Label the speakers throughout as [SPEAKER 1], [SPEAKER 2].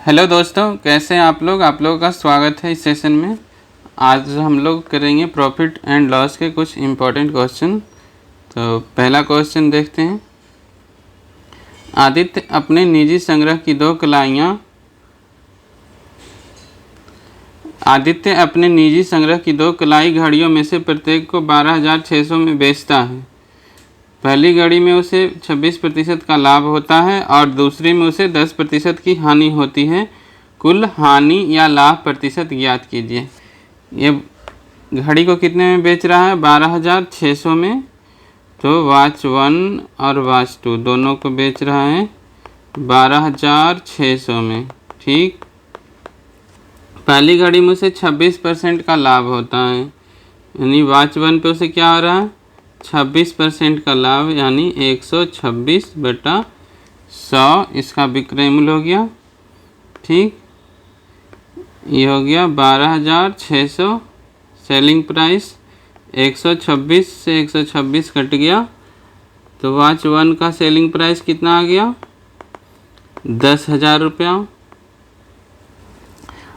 [SPEAKER 1] Hello दोस्तों, कैसे हैं आप लोगों का स्वागत है इस सेशन में। आज हम लोग करेंगे प्रॉफिट एंड लॉस के कुछ इम्पोर्टेंट क्वेश्चन। तो पहला क्वेश्चन देखते हैं। आदित्य अपने निजी संग्रह की दो कलाई घड़ियों में से प्रत्येक को 12,600 में बेचता है। पहली घड़ी में उसे 26% का लाभ होता है और दूसरी में उसे 10% की हानि होती है। कुल हानि या लाभ प्रतिशत ज्ञात कीजिए। ये घड़ी को कितने में बेच रहा है? 12,600 में। तो वॉच 1 और वॉच 2 दोनों को बेच रहा है 12,600 में। ठीक, पहली घड़ी में उसे 26% का लाभ होता है, यानी वॉच 1 पे उसे क्या हो रहा है? 26% का लाभ, यानी 126/100 इसका विक्रय मूल्य हो गया। ठीक, ये हो गया 12,600 सेलिंग प्राइस। 126 से 126 कट गया तो वॉच 1 का सेलिंग प्राइस कितना आ गया? 10,000 रुपया।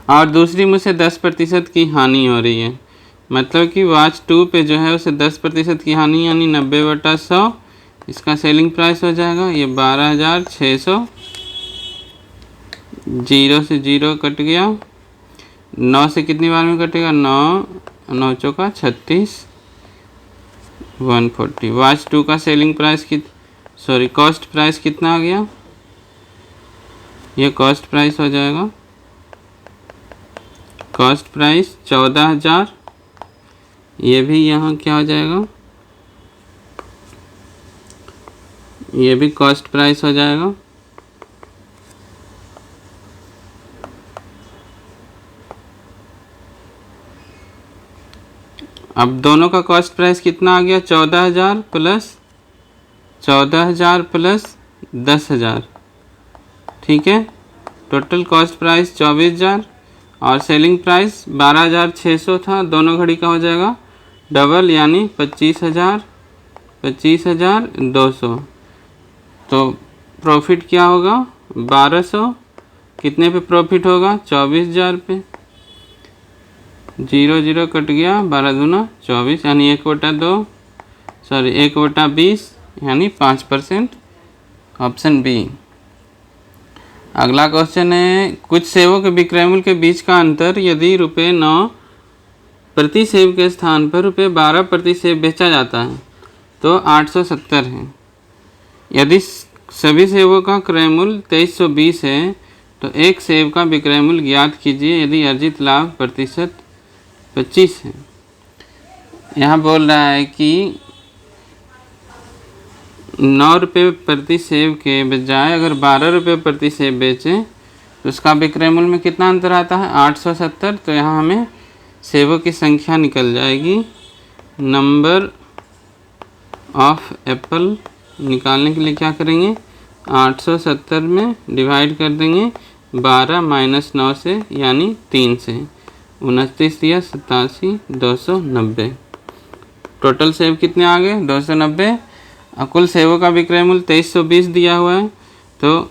[SPEAKER 1] और दूसरी में से 10% की हानि हो रही है, मतलब कि वॉच 2 पे जो है उसे 10% की हानि, यानी 90/100 इसका सेलिंग प्राइस हो जाएगा। ये 12,600, 0 से 0 कट गया। 9 से कितनी बार में कटेगा? 9 9 चौका 36, 140। वॉच 2 का सेलिंग प्राइस कॉस्ट प्राइस कितना आ गया? ये कॉस्ट प्राइस हो जाएगा, कॉस्ट प्राइस 14,000। ये भी यहाँ क्या हो जाएगा? ये भी कॉस्ट प्राइस हो जाएगा। अब दोनों का कॉस्ट प्राइस कितना आ गया? 14,000 प्लस 10,000। ठीक है, टोटल कॉस्ट प्राइस 24,000 और सेलिंग प्राइस 12,600 था। दोनों घड़ी का हो जाएगा डबल, यानी 25,200। तो प्रॉफिट क्या होगा? 1200। कितने पे प्रॉफिट होगा? 24,000 पे। 0 0 कट गया, 12 दूना 24, यानी 1/20, यानी 5%। Option B. अगला क्वेश्चन है, कुछ सेवों के विक्रय मूल्य के बीच का अंतर यदि ₹9 प्रति सेब के स्थान पर ₹12 प्रति सेब बेचा जाता है तो 870 है। यदि सभी सेबों का क्रय मूल्य 2320 है तो एक सेब का विक्रय मूल्य ज्ञात कीजिए यदि अर्जित लाभ प्रतिशत 25 है। यहाँ बोल रहा है कि 9 रुपये प्रति सेब के बजाय अगर 12 रुपये प्रति सेब बेचें तो उसका विक्रय मूल्य में कितना अंतर आता है? 870। तो यहाँ हमें सेबों की संख्या निकल जाएगी। नंबर ऑफ एप्पल निकालने के लिए क्या करेंगे? 870 में डिवाइड कर देंगे 12 - 9 से, यानी 3 से। 29 या 87, 290। टोटल सेब कितने आ गए? 290। कुल सेबों का विक्रय मूल्य 2320 दिया हुआ है, तो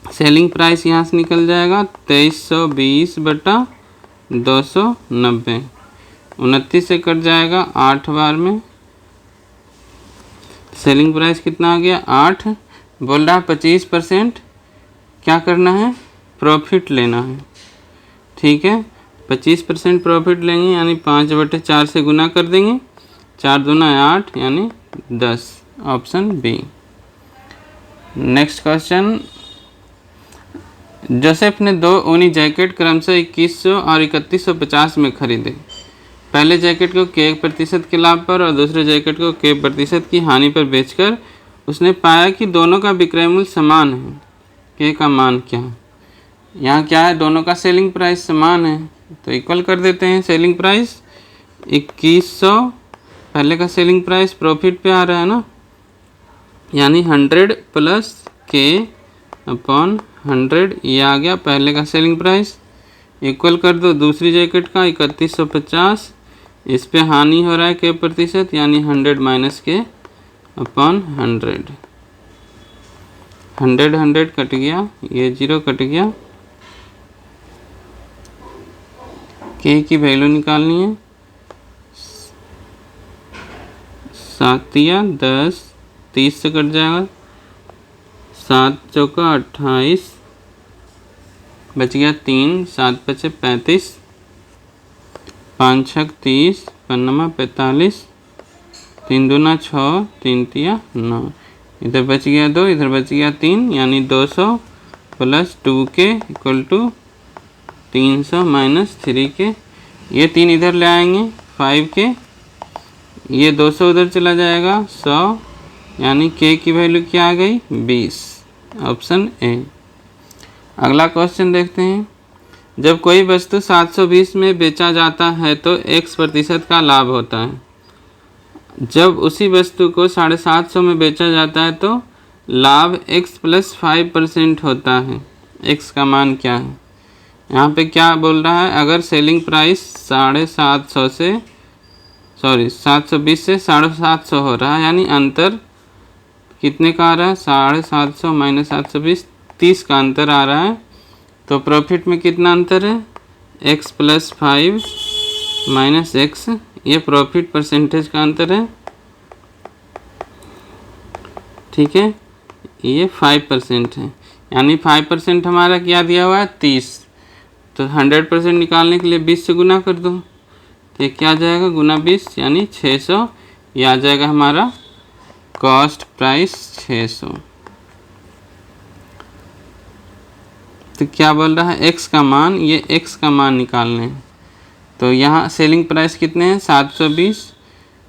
[SPEAKER 1] सेलिंग प्राइस यहाँ से निकल जाएगा 2320/290। 29 से कट जाएगा 8 बार में। सेलिंग प्राइस कितना आ गया? 8। बोल रहा है 25% क्या करना है? प्रॉफिट लेना है। ठीक है, 25% प्रॉफिट लेंगे, यानी 5/4 से गुना कर देंगे। 4 दूना 8, यानी 10। Option B. Next question, Joseph ने 2 ऊनी जैकेट क्रमशः 2100 और 3150 में खरीदे। पहले जैकेट को K% के लाभ पर और दूसरे जैकेट को K% की हानि पर बेचकर उसने पाया कि दोनों का विक्रय मूल्य समान है। K का मान क्या है? यहाँ क्या है? दोनों का सेलिंग प्राइस समान है, तो इक्वल कर देते हैं। सेलिंग प्राइस 2100, पहले का सेलिंग प्राइस प्रॉफिट पे आ रहा है ना, यानी 100 प्लस K/100, ये आ गया पहले का सेलिंग प्राइस। इक्वल कर दो दूसरी जैकेट का 3150, इस पे हानि हो रहा है K%, यानी 100 - K/100। 100 कट गया, ये 0 कट गया, के की वैल्यू निकालनी है। 7 या 10, 30 से कट जाएगा, 7 चौका 28, बच गया 3, 7 बचे 35, 5 छक 30, 5 45, 3 दूना 6, 3 तिया 9, इधर बच गया 2, इधर बच गया 3, यानी 200 plus 2k equal to 300 minus 3k। ये 3 इधर ले आएंगे 5k, ये 200 उधर चला जाएगा 100, यानी k की वैल्यू क्या आ गई 20, ऑप्शन ए। अगला क्वेश्चन देखते हैं। जब कोई वस्तु 720 में बेचा जाता है तो x% का लाभ होता है। जब उसी वस्तु को 750 में बेचा जाता है तो लाभ x + 5% होता है। x का मान क्या है? यहाँ पे क्या बोल रहा है, अगर सेलिंग प्राइस 720 से 750 हो रहा है, यानी अंतर कितने का आ रहा है, 750 माइनस 720, 30 का अंतर आ रहा है, तो प्रॉफिट में कितना अंतर है, x + 5 माइनस x, ये प्रॉफिट परसेंटेज का अंतर है, ठीक है। ये 5% है, यानी 5% हमारा क्या दिया हुआ है 30, तो 100% निकालने के लिए 20 से गुना कर दो, तो ये क्या आ जाएगा गुना 20, यानी 600, ये आ जाएगा हमारा कॉस्ट प्राइस 600। तो क्या बोल रहा है, x का मान, ये x का मान निकालने हैं। तो यहाँ सेलिंग प्राइस कितने हैं 720,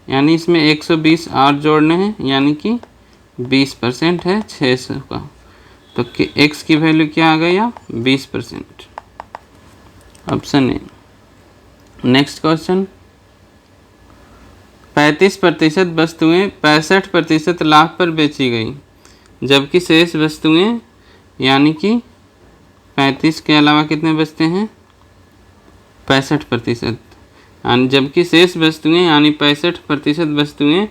[SPEAKER 1] यानी इसमें 120 और जोड़ने हैं, यानी कि 20% है 600 का, तो x की वैल्यू क्या आ गई 20%, ऑप्शन ए। नेक्स्ट क्वेश्चन, 35% वस्तुएं 65% लाभ पर बेची गई, जबकि शेष वस्तुएं यानी कि 35 के अलावा कितने बचते हैं 65%, जबकि शेष वस्तुएं यानी 65% वस्तुएं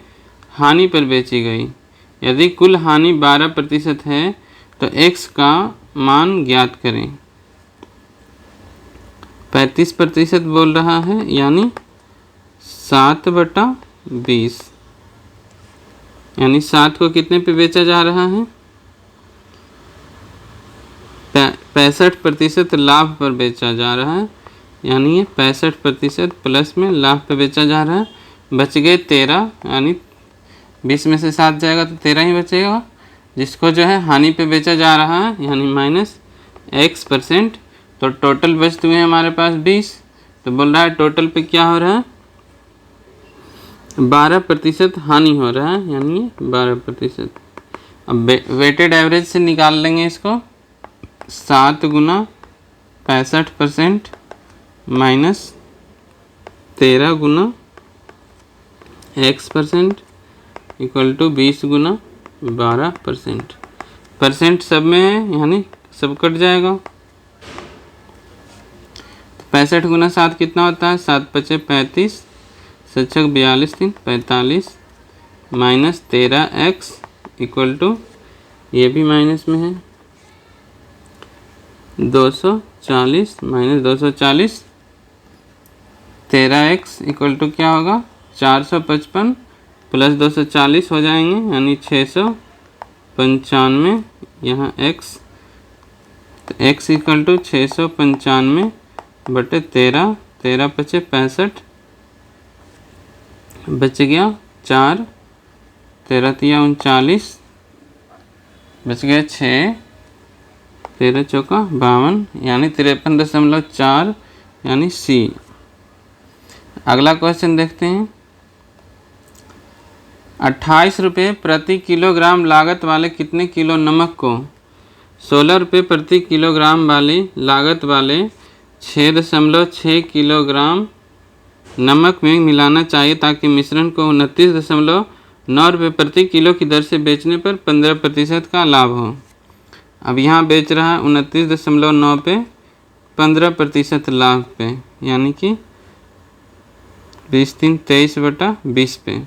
[SPEAKER 1] हानि पर बेची गई। यदि कुल हानि 12% है तो x का मान ज्ञात करें। 35% बोल रहा है, यानी 7/20, यानी 7 को कितने पे बेचा जा रहा है 65% लाभ पर बेचा जा रहा है, यानी ये 65% प्लस में लाभ पे बेचा जा रहा है। बच गए 13, यानी 20 में से 7 जाएगा तो 13 ही बचेगा, जिसको जो है हानि पे बेचा जा रहा है, यानी माइनस x%। तो टोटल वस्तुएं हमारे पास 20, तो बोल रहा है टोटल पे क्या हो रहा है 12% हानि हो रहा है, यानी ये 12%। अब वेटेड एवरेज से निकाल लेंगे इसको, 7 गुना 65% माइनस 13 गुना x% इक्वल टू 20 गुना 12%। परसेंट सब में है, यानी सब कट जाएगा। 65 गुना 7 कितना होता है, 7 × 5 = 35, 7 × 6 = 42, 3 = 45 माइनस 13x इक्वल टू, ये भी माइनस में है, 240 माइनस 240, 13x इक्वल टू क्या होगा 455 प्लस 240 हो जाएंगे, यानी 695, यहाँ x, तो x इक्वल टू 695 बटे 13, 13 × 5 = 65, बच गया 4, 13 × 3 = 39, बच गया 6, 13 × 4 = 52, यानी 53.4, यानी सी। अगला क्वेश्चन देखते हैं। 28 रुपये प्रति किलोग्राम लागत वाले कितने किलो नमक को 16 रुपये प्रति किलोग्राम वाली लागत वाले 6.6 किलोग्राम नमक में मिलाना चाहिए ताकि मिश्रण को 29.9 रुपये प्रति किलो की दर से बेचने पर 15% का लाभ हो। अब यहाँ बेच रहा है 29.9 पे 15% लाभ पे, यानी कि 20×3 = 23/20 पे,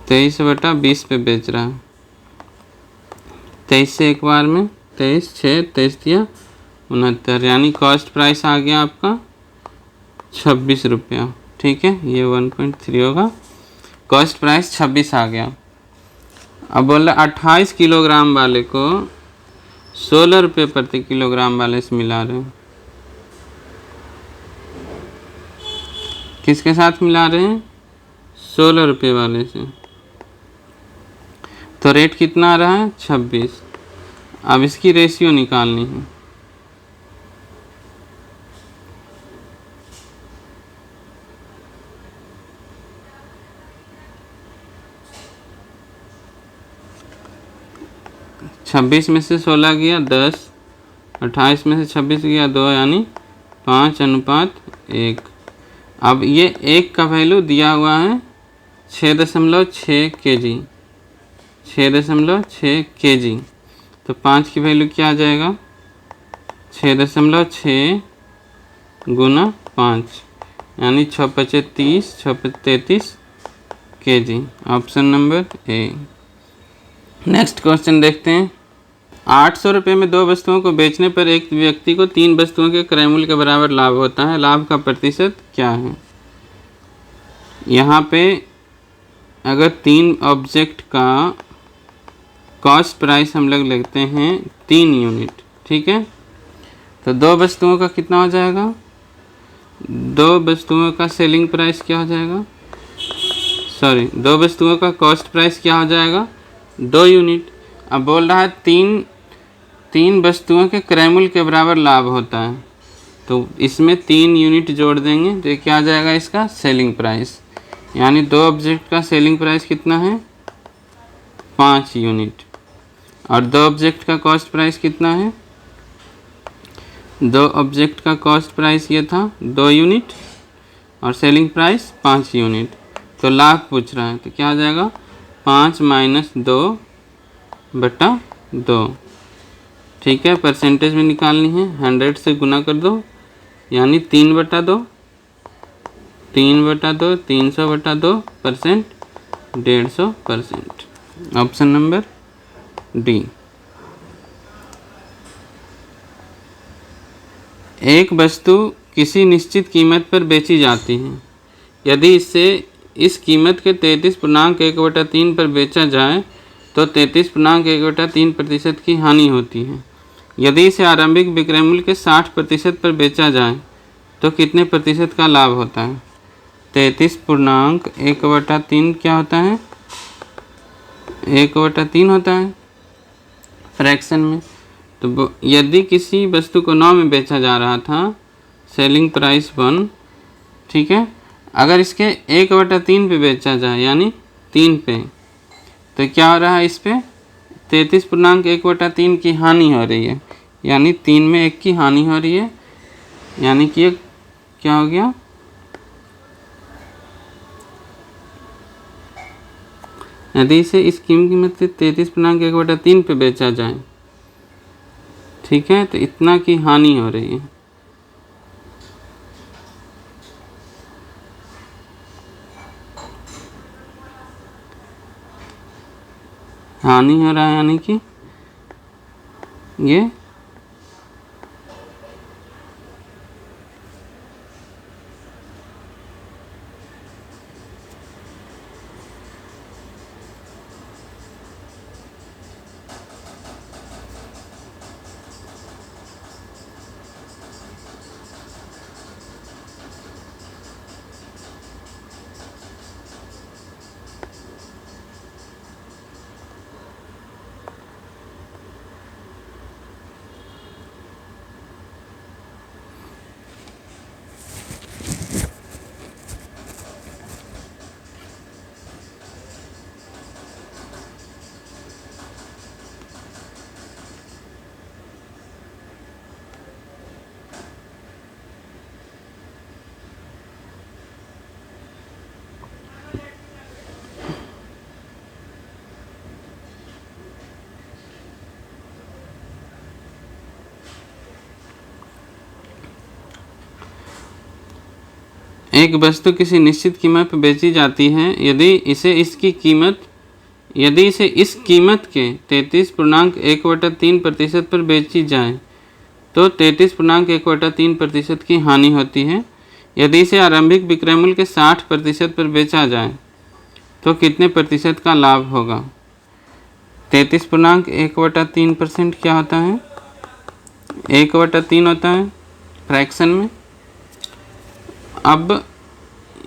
[SPEAKER 1] 23/20 पे बेच रहा है। 23 से एक बार में 23, 6, 23 × 3 = 69, यानी कॉस्ट प्राइस आ गया आपका ₹26। ठीक है, ये 1.3 होगा। कॉस्ट प्राइस 26 आ गया। अब बोल रहा 28 किलोग्राम वाले को ₹16 प्रति किलोग्राम वाले से मिला रहे हैं। किसके साथ मिला रहे हैं? ₹16 वाले से। तो रेट कितना आ रहा है? 26। अब इसकी रेशियो निकालनी है। छब्बीस में से 16 गया 10, 28 में से 26 गया 2, यानी 5:1। अब ये 1 का वैल्यू दिया हुआ है 6.6 kg, 6.6 kg। तो 5 की वैल्यू क्या आ जाएगा? 6.6 गुना 5, यानी 6×5 30, 6×5 33 kg। Option number A. Next question देखते हैं। 800 रुपये में 2 वस्तुओं को बेचने पर एक व्यक्ति को 3 वस्तुओं के क्रय मूल्य के बराबर लाभ होता है। लाभ का प्रतिशत क्या है? यहाँ पे अगर 3 ऑब्जेक्ट का कॉस्ट प्राइस हम लोग लेते हैं 3 यूनिट, ठीक है, तो 2 वस्तुओं का कितना हो जाएगा? 2 वस्तुओं का सेलिंग प्राइस क्या हो जाएगा? 2 वस्तुओं का कॉस्ट प्राइस क्या हो जाएगा? 2 यूनिट। अब बोल रहा है तीन वस्तुओं के क्रय मूल्य के बराबर लाभ होता है, तो इसमें 3 यूनिट जोड़ देंगे तो क्या आ जाएगा? इसका सेलिंग प्राइस, यानी 2 ऑब्जेक्ट का सेलिंग प्राइस कितना है? 5 यूनिट। और 2 ऑब्जेक्ट का कॉस्ट प्राइस कितना है? 2 ऑब्जेक्ट का कॉस्ट प्राइस ये था 2 यूनिट और सेलिंग प्राइस 5 यूनिट। तो लाभ पूछ रहा है, तो क्या आ जाएगा? 5 - 2/2। ठीक है, परसेंटेज में निकालनी है, 100 से गुना कर दो, यानी 3/2, 3/2, 300/2%, 150%। Option number D. एक वस्तु किसी निश्चित कीमत पर बेची जाती है। यदि इसे इस कीमत के 33.1/3 पर बेचा जाए तो 33.1/3% की हानि होती है। यदि इसे आरंभिक विक्रय मूल्य के 60% पर बेचा जाए तो कितने प्रतिशत का लाभ होता है? 33.1/3 क्या होता है? 1/3 होता है फ्रैक्शन में। तो यदि किसी वस्तु को 9 में बेचा जा रहा था, सेलिंग प्राइस 1, ठीक है, अगर इसके 1/3 पे बेचा जाए यानी 3 पे, तो क्या हो रहा है? इस पे 33.1/3 की हानि हो रही है, यानी 3 में 1 की हानि हो रही है, यानी कि ये क्या हो गया? यदि इसे इस कीमत से 33.1/3 पे बेचा जाए, ठीक है, तो इतना की हानि हो रही है। हानि हो रहा है, यानी कि ये एक वस्तु किसी निश्चित कीमत पर बेची जाती है। यदि इसे इस कीमत के 33.1/3% पर बेची जाए तो 33.1/3% की हानि होती है। यदि इसे आरंभिक विक्रय मूल्य के 60% पर बेचा जाए तो कितने प्रतिशत का लाभ होगा? 33.1/3% क्या होता है? 1/3 होता है फ्रैक्शन में। अब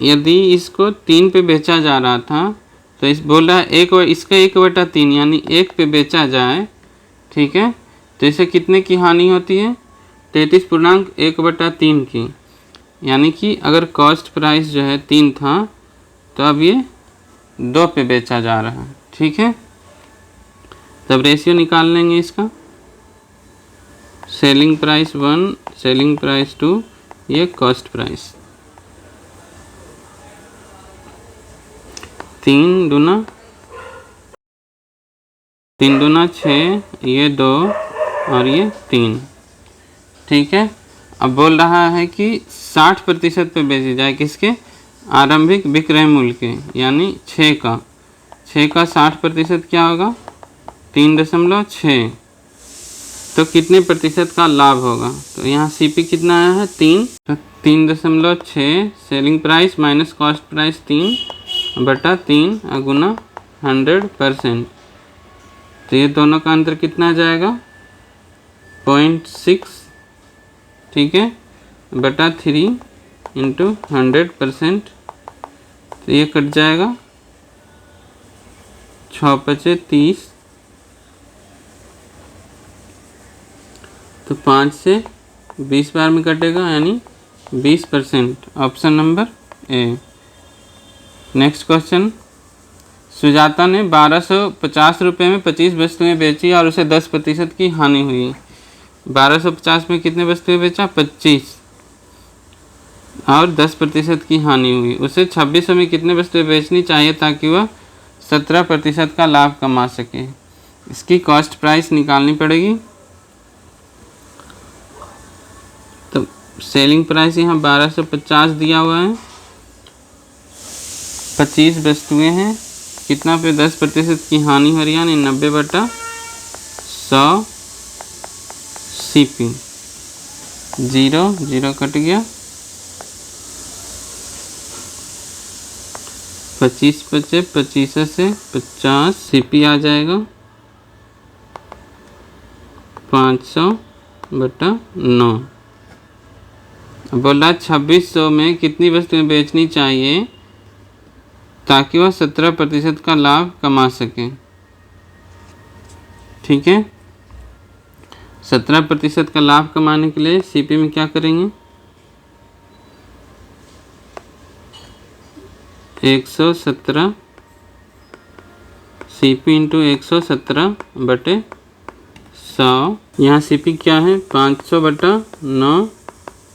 [SPEAKER 1] यदि इसको 3 पे बेचा जा रहा था तो इस बोल रहा है इसका 1/3 यानी 1 पे बेचा जाए, ठीक है, तो इसे कितने की हानि होती है? 33.1/3 की। यानी कि अगर कॉस्ट प्राइस जो है 3 था तो अब ये 2 पे बेचा जा रहा है, ठीक है। तब रेशियो निकाल लेंगे इसका, सेलिंग प्राइस 1, सेलिंग प्राइस 2, ये कॉस्ट प्राइस। 3 दूना 6, ये 2 और ये 3, ठीक है। अब बोल रहा है कि 60% पे बेची जाए, किसके? आरंभिक विक्रय मूल्य के, यानी 6 का 60% क्या होगा? 3.6। तो कितने प्रतिशत का लाभ होगा? तो यहाँ सीपी कितना आया है? 3, तो 3.6 selling price minus cost price 3/3 गुना 100%। तो ये दोनों का अंतर कितना आ जाएगा? 0.6, ठीक है, बटा 3 इंटू 100%। तो ये कट जाएगा 6×5 = 30, तो 5 से 20 बार में कटेगा, यानी 20%। Option number A. Next question, Sujata ने 1250 रुपये में 25 वस्तुएं बेची और उसे 10% की हानि हुई। 1250 में कितने वस्तुएं बेचा? 25, और 10% की हानि हुई। उसे 2600 में कितने वस्तुएं बेचनी चाहिए ताकि वह 17% का लाभ कमा सके? इसकी कॉस्ट प्राइस निकालनी पड़ेगी। तो सेलिंग प्राइस यहाँ 1250 दिया हुआ है, 25 वस्तुएं हैं, कितना पे 10% की हानि हो रही है, यानी 90/100 सीपी। 0 कट गया, 25 बचे, 25 से 50 सीपी आ जाएगा 500/9। बोला 2600 में कितनी वस्तुएं बेचनी चाहिए ताकि वह 17% का लाभ कमा सके, ठीक है। 17% का लाभ कमाने के लिए सीपी में क्या करेंगे? 117 सीपी इंटू 117/100। यहाँ सीपी क्या है? 500/9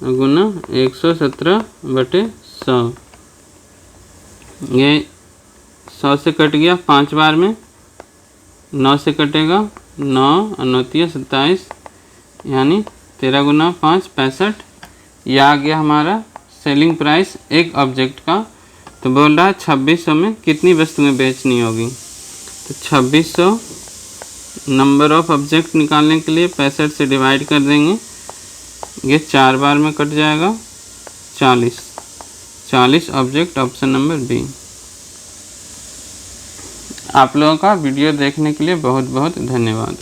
[SPEAKER 1] गुना 117/100। ये 100 से कट गया 5 बार में, 9 से कटेगा 9 और 9 × 27, यानी 13 गुना 5 65। यह आ गया हमारा सेलिंग प्राइस एक ऑब्जेक्ट का। तो बोल रहा है 2600 में कितनी वस्तुएं बेचनी होगी। तो 2600 नंबर ऑफ ऑब्जेक्ट निकालने के लिए 65 से डिवाइड कर देंगे, ये 4 बार में कट जाएगा 40 ऑब्जेक्ट। Option number B. आप लोगों का वीडियो देखने के लिए बहुत बहुत धन्यवाद।